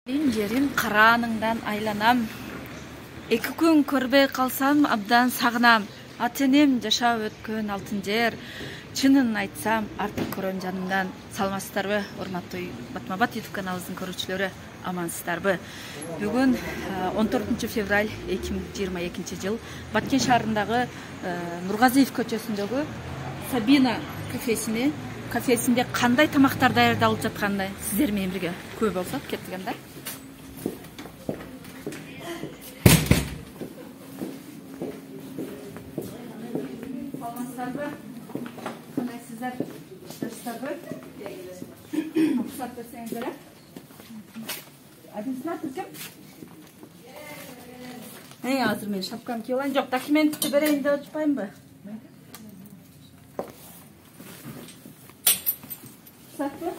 Жерин карааныңдан айланам. 2 күн көрбөй калсам абдан сагынам. Ата-энем жашап өткөн алтын жер. Чынын айтсам, артык көрөм жанымдан. Саламатсыздарбы, урматтуу Батма-Бат YouTube каналыбыздын көрүүчүлөрү, амансыздарбы? Бүгүн 14 февраль 2022 жыл Баткен шаарындагы Нургазиев көчөсүндөгү Сабина кафесинде кандай тамактар даярдалып жаткандай сиздер менен бирге көп болсок кеттик анда. Саламатсыздарбы? Кандайсыздар? Иштебиздарбы? Рухсат берсеңиздер. Администратор ким? Азыр мен шапкам кийип алайын. Жок, документти берейин деп атпаймынбы? Сатпы?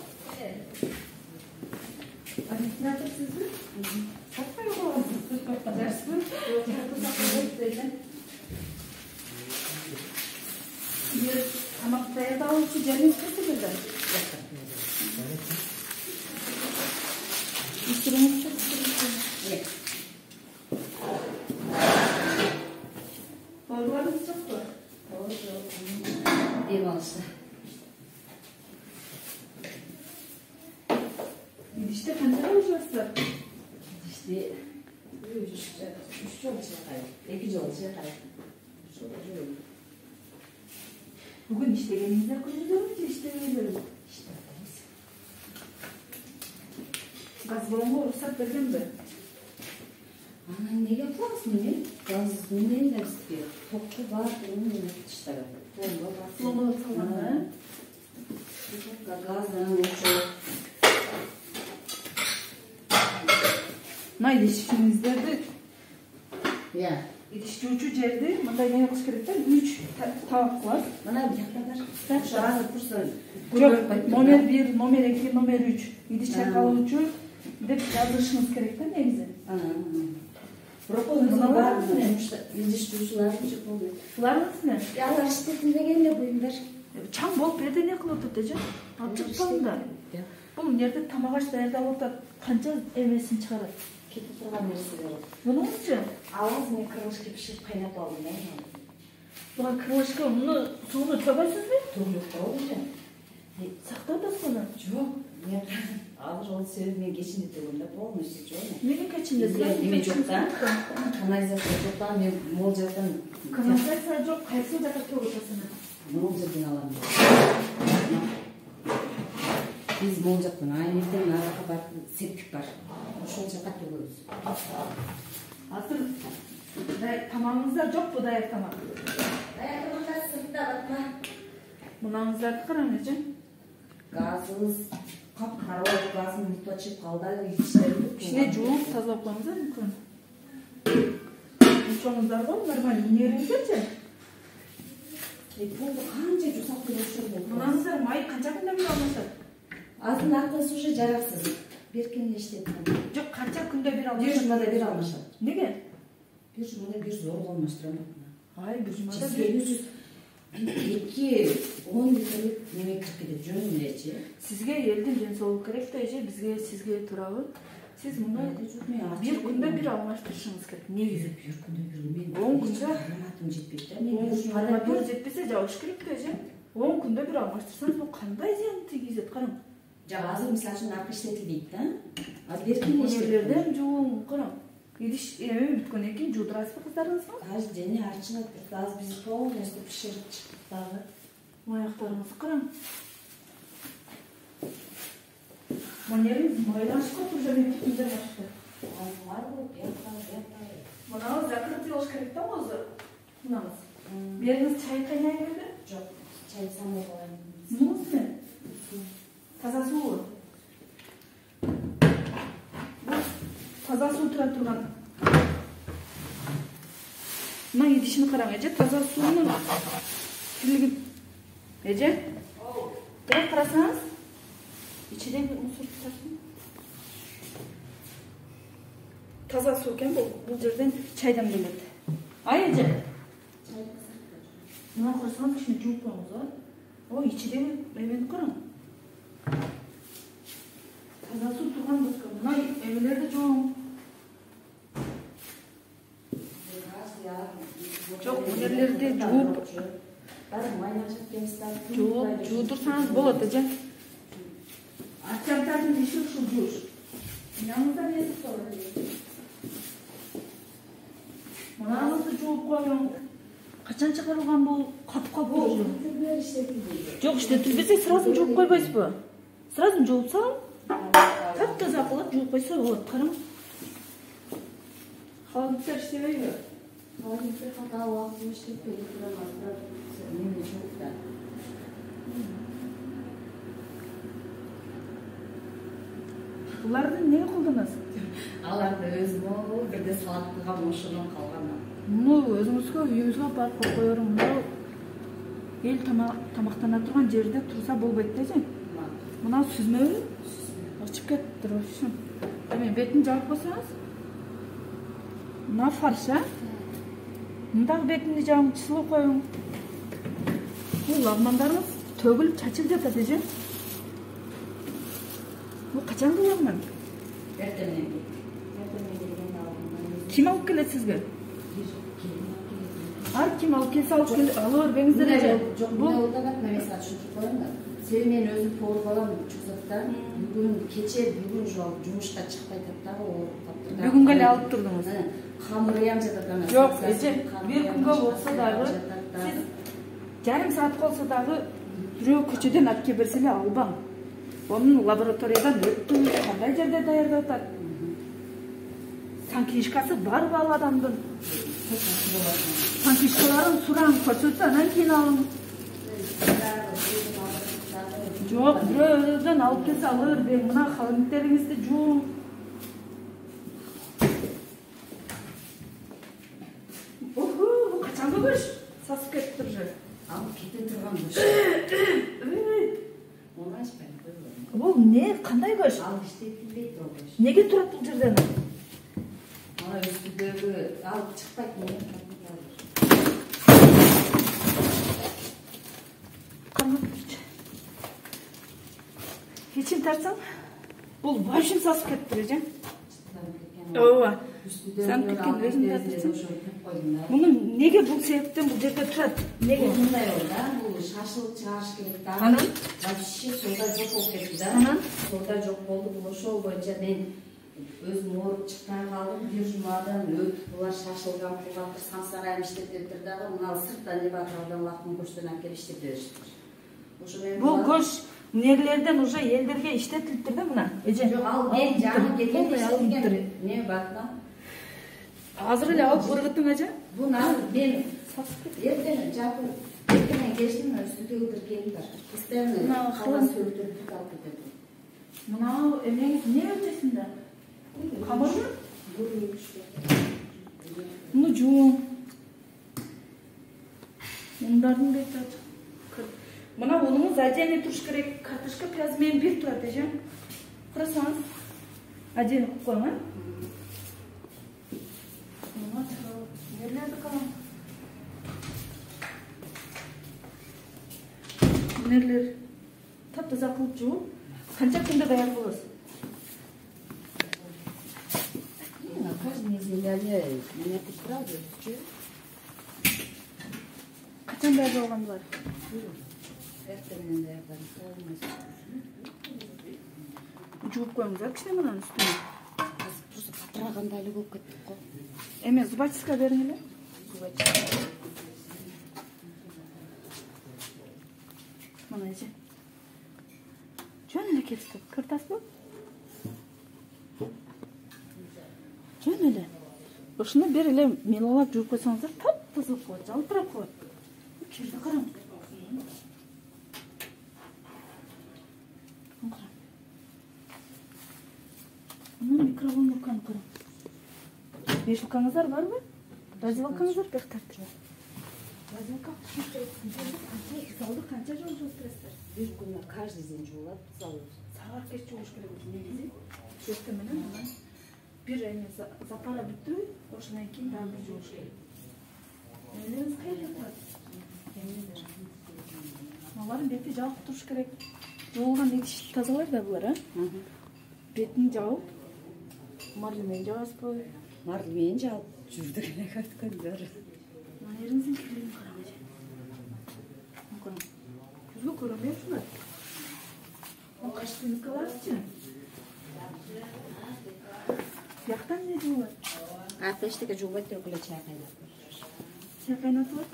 Администратор сизби? Сатпай коесуз. Жарсызбы? Тамак даярдалуучу жериңиз кайсы жерде? Балдарыңыз жокпу? Дем алышта. Идиште канчага жашайсыздар? Идиште 3 жыл чакай, 2 жыл чакай. Бүгүн иштегениңиздер көрүнөбү же иштебейсиздерби? Иштебейбиз. Газ баллонго уруксат бергенби? Анан неге кылабыз мени? Газ менен да бизге токку бар, менен иштебейт. Пломба бар. Пломба салган, Газдан ошо. Мына идишиңиздерди, идиш жуучу жерди мындай неме кылыш керек да, 3 табак кылат. Мына бияқта бар. Ошо азыр турса. Жок, номер 1, номер 2, номер 3 идиш чайкалуучу деп жазышыңыз керек да негизи. Бирок мына бар, идиш жуучулардын жок болду. Булардын үстүнө Алар иштетин деген эле буюмдар. чаң болуп берде не кылып атат эже? Алып чыкпадым да. Бул жерде тамак аш даярдалып атат. Канча эмесин чыгарат? Кетип турган нерселер. Мунучу Алаз мен крылышка пиширип кайнап алдым. буга крылышка муну сууну чөбөйсүзбү? Туруп коюп эле. Сактап атасызбы? Жок, мен азыр ол себеп мен кечинде турганда полностью жок. Неге кечинде? Неме жок да? Канализация жок да, мен могул жактан Канализация жок, кайсы жакка төгүп атасың? могул жерден алам. Биз могул жактан айнектен аракка бар, септик бар. Ошол жакка төгөбүз. Азыр тамагыңыздар жокпу, даяр тамак? Даяр тамактар сыртта батма. Мунаңыздарды караң эже. Газыбыз кап-кара болуп, газын унутуп чыгып калды, ичтерди. Кичине жууп тазалап коюңуздар мүмкүн. Чоңуздар го, нормально нервиңиздерчи? Пулду канча жусак болушу болду. Мунаңыздар май канча күндөн бери алмашат? Азыр актысы уже жараксыз. Беркен иштеп. Жок, канча күндөн бери Бир алмашат? жумада бир алмашат. Неге? Бир жумада бир зор алмаштырам. Ай, бир жумада Чизгенүүсүз 2-10 литрлик неме кирип кетет, жөн элечи. Сизге элдин ден соолугу керек да эже, бизге сизге туурабы? Сиз муну бир күндө бир алмаштырышыңыз керек. Негизи бир күндө бир мен 10 күндө маалыматым жетпейт да. Мен жумада бир жетпесе жабыш керек да эже. 10 күндө бир алмаштырсаңыз, бул кандай зыян тийгизет, караң. Жак азыр мисалы үчүн аркы иштетилбейт да. Азыр беркен Нерлерден жууң, караң. Идиш эми бүткөндөн кийин жуудурасызбы кыздарыңызга? Азыр дене арчылат, азыр биз полностью пиширип чыктык дагы. Аяктарыңызды караң. Манериңиз майлашып калып уже мен түтүндөн башка. Бар бул, бияка. Мынаңыз закрытый болуш керек да өзү. Мынаңыз. Бериңиз чай кайнай берди? Жок, чай самый коем. Сууңуз не? Таза суу. Таза суу тура турган. Мына идишини караң эже, таза суунун тилиги. Эже? Бирок карасаңыз, ичидеги мусор тутасын. Таза суу экен бул жерден чайдан келет. Ай эже. Мына карасаңыз кичине жууп коюңуз, а? Ой, ичидеги эмени караң. таза суу турган доска. Мына эмелерди жуум. Жок, жерлерди жууп. Бары майнашып кемстар. Жок, жуудурсаңыз болот, эже. Акчамдардын иши ушул жууш. Yanımda ne sorayım? Bana nasıl cevap koyuyorsun? Kaçan çıkarılgan bu kapka bu? Yok işte tülbese sırasını cevap koymayız bu. Sırasını cevap sal. Taptaza kılıp cevap koysa olur. Karım. Halıklar işte veriyor. Halıklar hata vakti işte pelikulamaz. Benim çok da. Bunlardan ne kıldınız? Аларды өзүмө бирде салат кылгам, ошондон калган. Муну өзүңүзгө үйүңүзгө алып барып коюрум. Мына эл тамактана турган жерде турса болбойт дежи. Мына сүзмөбү? Ачып кетиптир ошо. Эми бетин жаап койсоңуз. Мына фарш, а? Мындагы бетинди жаап чылуу коюң. Бул лагмандарыңыз төгүлүп чачылып жатат дежи. Bu kaçan kılamın? Ertenen. Kim alıp gelir sizge? Har kim alıp kelse alıp gelir, alır benizdir ece. Bu ne oldu bak, mesela çünkü koyun da. Senin men özüm poğur falan çıksakta, bugün keçe, bugün jumuşta çıkpay tapta, o taptırda. Bugün gale alıp durdunuz. Hamuru yamcada kana. Yok ece, bir kunga olsa dağı, siz yarım saat olsa dağı, bürü köçeden atke bersele alban. Onun laboratoriyadan öttü, qanday жерде даярдап атат. Санкишкасы бар бал адамдын. Санкишкаларын суран көрсөтсө, анан кийин алың. Жок, бирөөдөн алып келсе алыр, бек мына халыңтериңизди жуун. Оху, бу качанкы көш? Сасып кетиптир же. Алып кете турган көш. Onu açmayın. Бұл не? Қандай көш? Ал иштетилбейт ол көш. Неге турат бул жерден? Ана үстүдөгү алып чыкпайт эмне? Кармапчы. Кечим тартсам, бул башым сасып кетти, эже. Ооба. Сам кеткен өзүм тартсам. Муну неге бул себептен бул жерде турат? Неге? Мындай ол да, бул шашылып чыгарыш керек да. Анан вообще солда жок болуп кетти да. Солда жок болду, бул ошол боюнча мен өзүм ооруп чыкпай калдым. Бир жумадан өтүп булар шашылган кылгатыр, сансарайым иштетиптир дагы. Мына сырттан жеп атырдан лакын көчтөн алып келип иштеп беришти. Ошо мен бул көш негилерден уже элдерге иштетилиптир да мына. Эже. Жок, ал мен жаңы келгенде иштетилген. Не батна? Азыр эле алып ыргыттың эже? Бул азыр мен эртең жапып эртең кештим, үстүдөгү бир келин бар. Постоянно калан сөйлөтүп алып кетет. Мына эмеңиз не өтөсүндө? Камырмы? Муну жуун. Мундардын бети ачык. Мына унуңуз отдельно туруш керек. Картошка, пияз менен бир турат эже. Карасаңыз. Отдельно кылып коюң, а? Нерлерди калам? Нерлер таптаза кылып жууп, канча күндө даяр болосуз? Каждый неделе меня устраивает. Качан даяр болгон бар? Эртеңден даярданып. Жууп коюңуз, а кичине мынанын үстүнө. Просто катыраганда эле болуп кеттик го. Эме зубачка бериң эле. Мына эже. Жөн эле кетип, кыртасызбы? Жөн эле. Ушуну бир эле мелалап жууп койсоңуздар, таптаза болуп коет, жалтырап коет. Кирди караң. Мына микроволновканы караң. Бешилкаңыздар барбы? Разделкаңыздар бек тартып. Разделка залды канча жыл жууп турасыздар? Бир күнү каждый день жуулат залы. Саат кеч жууш керек негизи. Чөптө менен мына бир эме запара бүтүп, ошондон кийин дагы бир жууш керек. Элеңиз кайда турат? Алардын бети жаап туруш керек. Жуулган идиш тазалар да булар, а? бетін жауып, марлемен жауаспы. Марлемен жауып жүрдік элек өткөндөр. Еріңіздің келген қараңыз. Көзге көрінбейсіз бе? Қашты қаларсыз? Яқтан не жуылады? Артта ештеңе жуылмайды, тек қана чай қайнатып. Чай қайнатылады?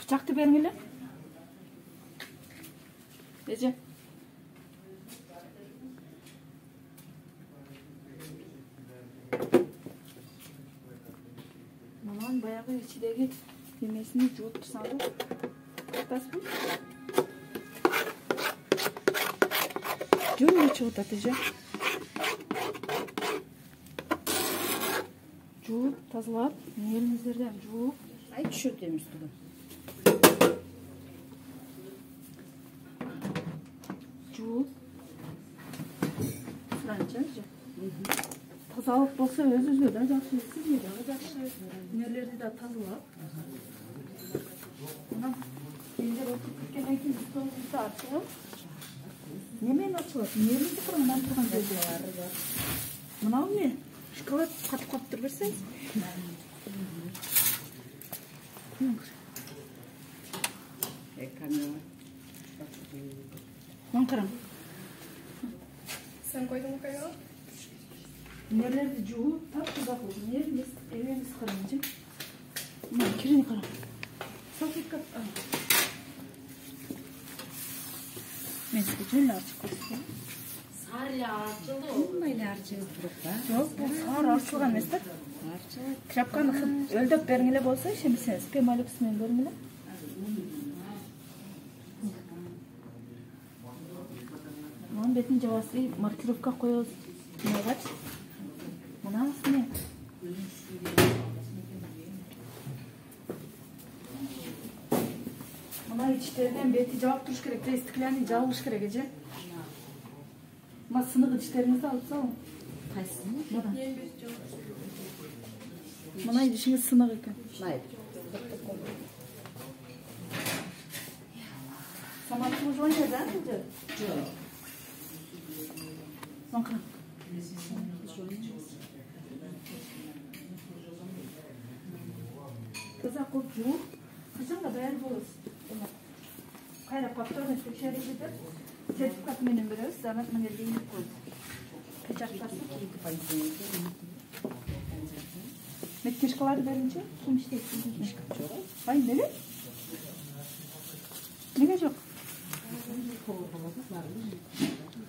Бычақты беріңілі? Ece. Маман баяғы içidегі немесini жуып тұрсаңыз, қайтпас бұл? Жөн өчі отаты жа. Жуып, тазалап, еліңіздерден жуып. Ай, түшіртеміз түгі. Жуып. Сұранча жа. Тазалық болса өз-өзі да жақсы етсіз еді. Жақсы нелерді да тазалап. Мұнан ендер отырып кеткеннен кейін столымызды ашылып. Немен ашылып? Нелерді қырыңдан тұрған жерде? Мынау не? Шоколад қатып тұр берсеңіз. Мон қарам. Sen koydun mu kaynağı? Нелерді жуып, тап-таза қылып, нелерді қырынжы. Мына керіне қарам. Салфетка. Мен сізге жөлі арчып көрсеткен. Сары арчылы, олмайлы арчылы тұрып ба? Жоқ, бұл сары арчылған емес та. Арчылы. Тряпканы өлдөп беріңіле болса, шемісен спемалюксымен беріңіле. Мұның бетін жауасы маркировка қойыз. Не ғач? Мұнаңыз не? Мұна іштерден беті жауып тұрыш керек. Стеклянный жауылыш керек, еже? Мұна сынығы іштеріңізді алып салың. Қайсыны? Мұна. Мұна ішіңіз сынық екен. Майып. Саматыңыз ойнайды, да? Жоқ. Маңқырам. Таза қылып жуып, қашанға даяр боласыз. Қайрап қап тұрған тексеріп жетіп, сертификатыменен береміз, замат мінерге еніп қойды. Печаткасы. Меткешкаларды берінше, кім іштейді? Жоқ. Ай, неге? Неге жоқ?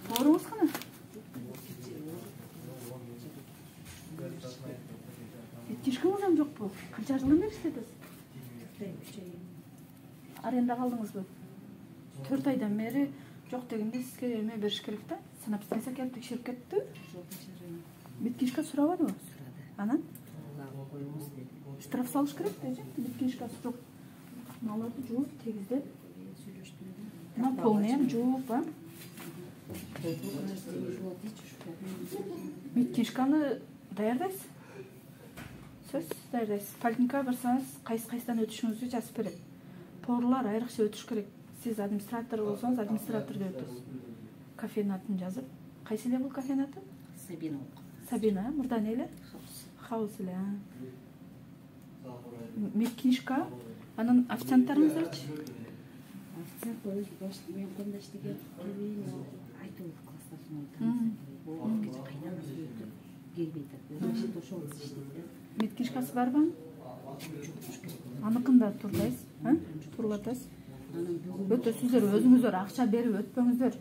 Қорыңыз қана? Меткешкаңыздан жоқ бұл. Қанша жылдан бері істедіңіз? Аренда қалдыңыз бұл? 4 айдан бері жоқ дегенде сізге еме беріш керек та? Санап станция келіп тексеріп кетті? Меткешка сұрабады ғой? Анан? Штраф салыш керек деді? Меткешкасы жоқ. Мыналарды жуып, тегіздеп. Мына полнен жуып, а? Меткешканы даярдайсыз? Сөз даярдайсыз. Поликлиникаға барсаңыз, қайсыдан өтішіңізді жазып береді. Порлар айрықша өтіш керек. Сіз администратор болсаңыз, администраторда өтесіз. Кафенің атын жазып. Қайсыле бұл кафенің аты? Сабина. Сабина, мұрда нелі? Хаус ілі. Меткешка. Анын официанттарыңыздарчы? Официант өз мен қонда іштеге айтылып класстасының келбейді. Меткешкасы бар ба? Анықында тұрдайсыз? Тұрлатасыз? Өте сіздер өзіңіздер ақша беріп өтпеңіздер.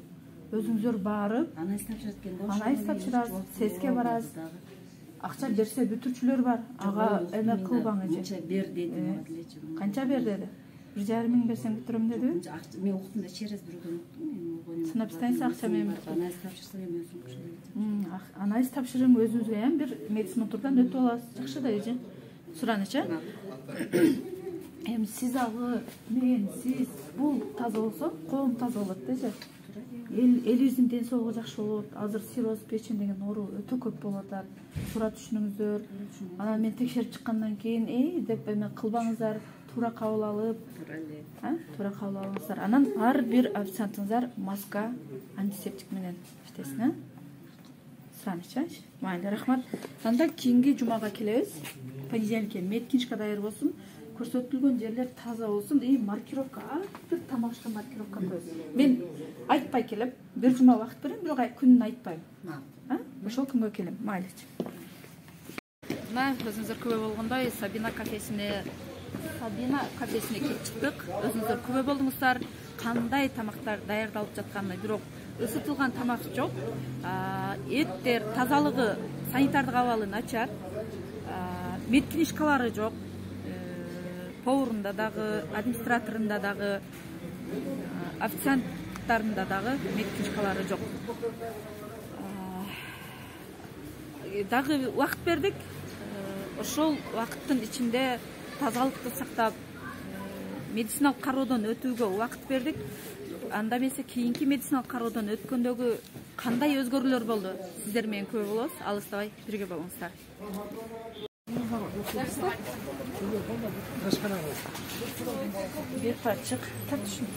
Өзіңіздер барып, Анайыз тапшыратын да. анайыз тапшырасыз, сеске барасыз. Ақша берсе бүтірчілер бар. Аға әмі қылбаң еже. Қанша бер деді. Қанша бер деді? 1,5 мың берсең бүтірім деді? Мен оқытымда через біруді ұмыттым. Сынап станция ақша мен бүтірім. Анайыз тапшырсың ең өзің күшілі. Анайыз тапшырың өзіңізге ең бір медсмотрдан өтіп аласыз. Жақшы да еже. Сұраныча? Сіз ағы, мен, сіз, бұл таза болса, қолым таза болады деже. Ел yüzдің денсаулығы жақсы болады. Азыр сироз печень деген ору өте көп болады. Сұра түшініңіздер. Ана мен текшеріп шыққаннан кейін, деп мен қылбаңыздар, туура кабыл алып, туура кабыл алыңыздар. Анан ар бир официантыңыздар маска, антисептик менен иштесин, Сранча. Майли, рахмат. Анда кийинки жумага келебиз. Понедельникке медкинишка даяр болсун. Көрсөтүлгөн жерлер таза болсун. И маркировка, бир тамакча маркировка коебуз. Мен айтпай келем, бир жума вакыт берем, бирок күнүн айтпайм. Ошол күнгө келем. Майли. Мына өзүңүздөр күбө болгондой Сабина кафесине келип чыктык. Өзүңүздөр күбө болдуңуздар. Кандай тамактар даярдалып жатканын, бирок ысытылган тамак жок. Эттер тазалыгы, санитардык абалы начар. Медкинишкалары жок. Поварында дагы, администраторунда дагы, официанттарында дагы медкинишкалары жок. Дагы вакыт бердик. Ошол вакыттын ичинде тазалыкты сактап, медициналык кароодон өтүүгө вакыт бердик. Анда эмесе кийинки медициналык кароодон өткөндөгү кандай өзгөрүүлөр болду? Сиздер менен күбө болобуз. Алыстабай бирге болуңуздар. Bir parçık tartışın.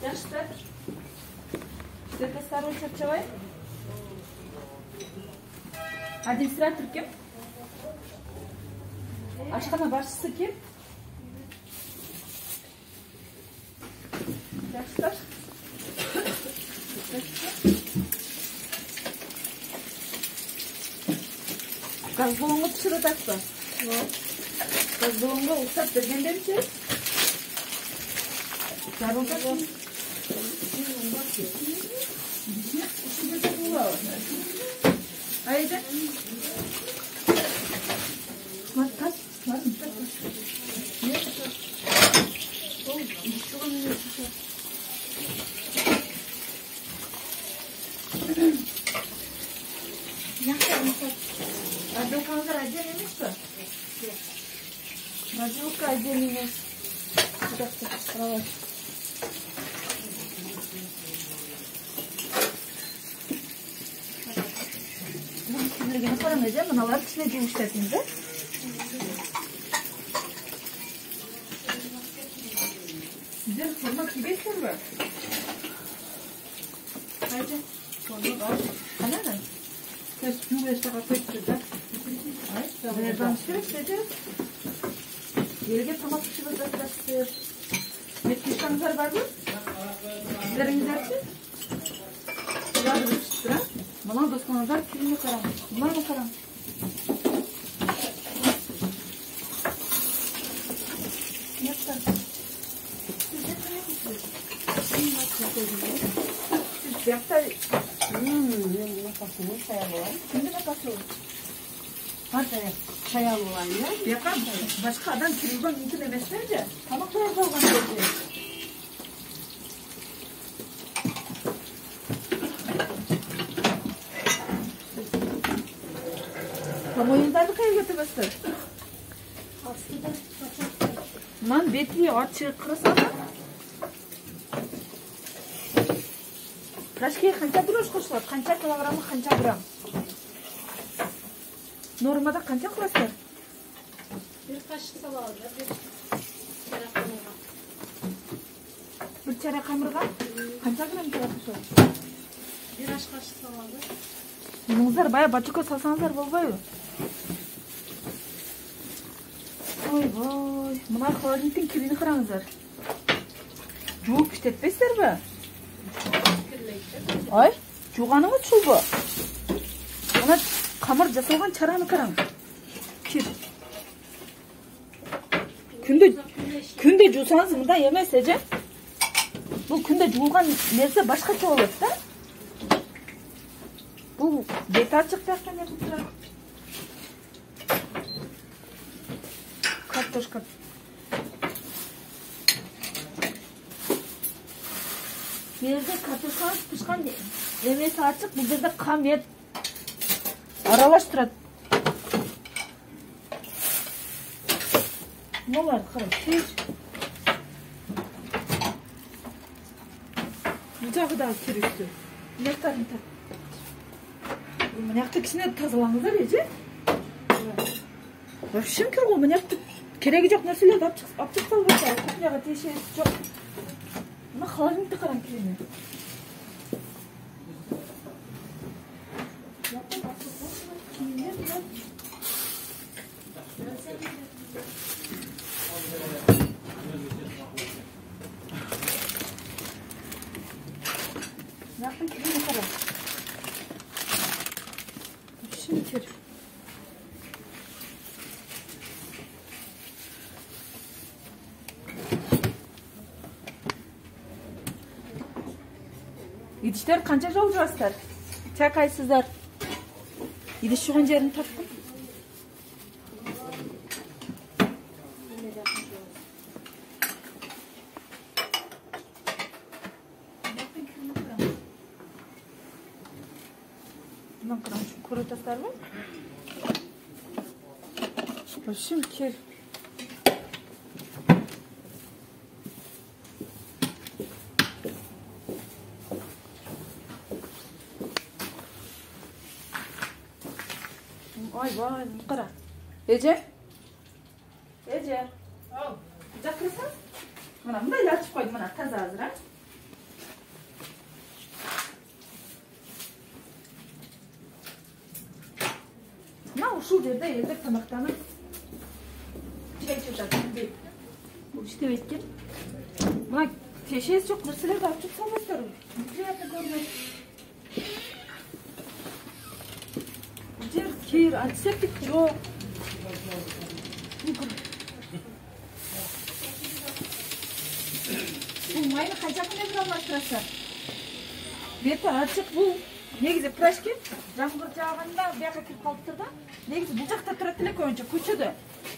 Yaşlar. Sekreter Çerçevay. Administratör kim? Aşkana başçısı kim? Yaşlar. Gaz balonu pişirecek mi? Gaz balonu uçak degende mi şey? Sarılacak mı? Haydi. Var kaç? Var mı? Ne? Oh, işçilerin ne? Радиокамера отдельно место? Радиока отдельно место. Куда-то кровать. Sizlerine paranlayacağım. Mınalar içine cüvüştesiniz de. Sizler forma kibetler mi? Haydi. Forma var. Kanada. Kes cüvüşte kapatacağız da. Haydi. Ben sürekli yerge tamam pişireceğiz arkadaşlar. Metkişkanızlar var mı? Sizlerin dersi? Biraz piştiren. Bana dostlarınızlar kilimle karan. Bunlar mı karan? Yaptar. Siz de ne yapıyorsunuz? Siz yaptar. Ne kasıyor? Çayalı olan. Şimdi ne kasıyor? Hatta çayalı olan ya. Yapar mı? Başka adam kilimden mümkün emeslerce. Tamam kadar kalgan diyor. Oyunları kayıp götürmüşsün. Lan beti açık kırsan. Kaçki kança kiloş koşular? Kança kilogramı kança gram? Normada kança koşular? Bir kaşık salamı, bir çeyrek hamurga. Bir çeyrek hamurga? Kança gram koşular? Bir aş kaşık salamı. Bunlar baya batıko salsanızlar bolboyu. Oy boy, mına холодильниктин кибини караңыздар. Жууп иштетпейсиздерби? Ай, жууганыңыз чулбу? Мына камыр жасалган чараны караң. Кир. Күндө жуусаңыз мындай эмес эже. Бул күндө жуулган нерсе башкача болот да. Бул бет ачык жактан келип турат. Картошка. Жерде картошка пышкан эмеси ачык, бул жерде кам эт аралаш турат. Нолар кара, чеч. жағы да кирүүсү. Мынаяктарын тап. Мынаяқты кичине тазалаңыздар, эже. Вообще кир го, мынаяқты кереги жок нерселерди алып салбайсыздар. Кухняга тиешеси жок. Мына холодильникти караңыз кирени. Yapın kireni kara. Şimdi kir. İdişler kança jol jurasыздар? Çakayсыздар. İdiş жуган жерин таптым. Bundan kıran şu kuru taslar var. Şimdi kir. Ay vay, qara. Ece? Ece. Al. Жақырсың? Мына мындай açıp koydum, мына таза азыр, а? Мына ушул жерде элдер тамактанып жейип жатат. Бул иштебейт экен. Мына тешеси жок нерселерди ачып салбайсыздарбы? Неприятно көрүнөт. Жер кир, антисептик жок. Бул майны кайжакы менен алмаштырасыздар? Бети ачык, бул негизи пирожки жамгыр жааганда бияка кирип калыптыр да. Негизи бул жакта турат эле көбүнчө көчөдө.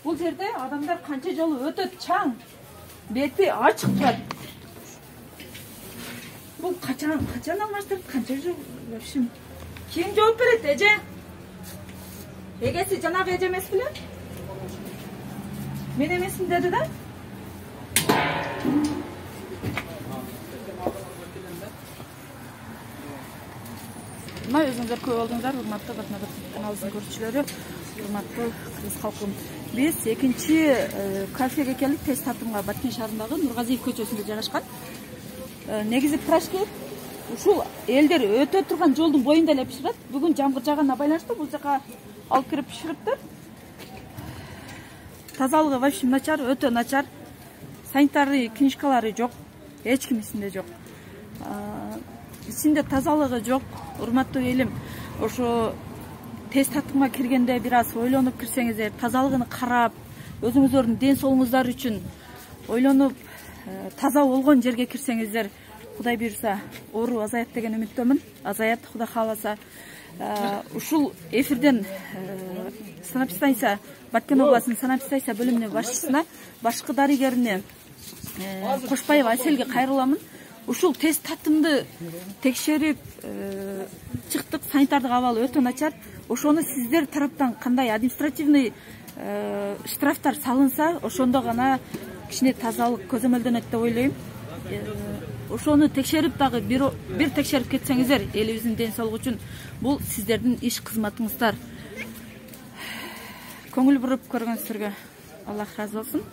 Бул жерде адамдар канча жолу өтөт, чаң. Бети ачык турат. Бул качан алмаштырып, канча жол вообще. Ким жооп берет, эже? Эгеси жанагы эже эмес беле? Мен эмесмин деди да? Мына өзүңүздөр көп болдуңуздар, урматтуу Батнабат каналыбыздын көрүүчүлөрү, урматтуу кыргыз халкым. Биз экинчи кафеге келдик, тест татымга Баткен шаарындагы Нургазиев көчөсүндө жайгашкан. Негизи пирожки ушул элдер өтө турган жолдун боюнда эле пиширет. Бүгүн жамгыр жаагана байланыштуу бул жака алып кирип пишириптир. Тазалыгы вообще начар, өтө начар. Санитарный книжкалары жок, эч ким исинде жок. Ичинде тазалыгы жок. Урматтуу элим, ошо тест татымга киргенде бир аз ойлонуп кирсеңиздер, тазалыгын карап, өзүңүздөрдүн ден соолугуңуздар үчүн ойлонуп, таза болгон жерге кирсеңиздер, Кудай буйруса, оору азаят деген үмүттөмүн. Азаят, Кудай кааласа. Ушул эфирден санэпидстанция, Баткен областынын санэпидстанция бөлүмүнүн башчысына, башкы дарыгерине Кошпаева Аселге кайрыламын. Ушул тест татымды текшерип чыктык, санитардык абалы өтө начар. Ошону сиздер тараптан кандай административный штрафтар салынса, ошондо гана кичине тазалык көзөмөлдөнөт деп ойлойм. Ошону текшерип дагы бир текшерип кетсеңиздер, элибиздин ден соолугу үчүн бул сиздердин иш кызматыңыздар. Көңүл буруп көргөнүңүзгө Аллах ыраазы болсун.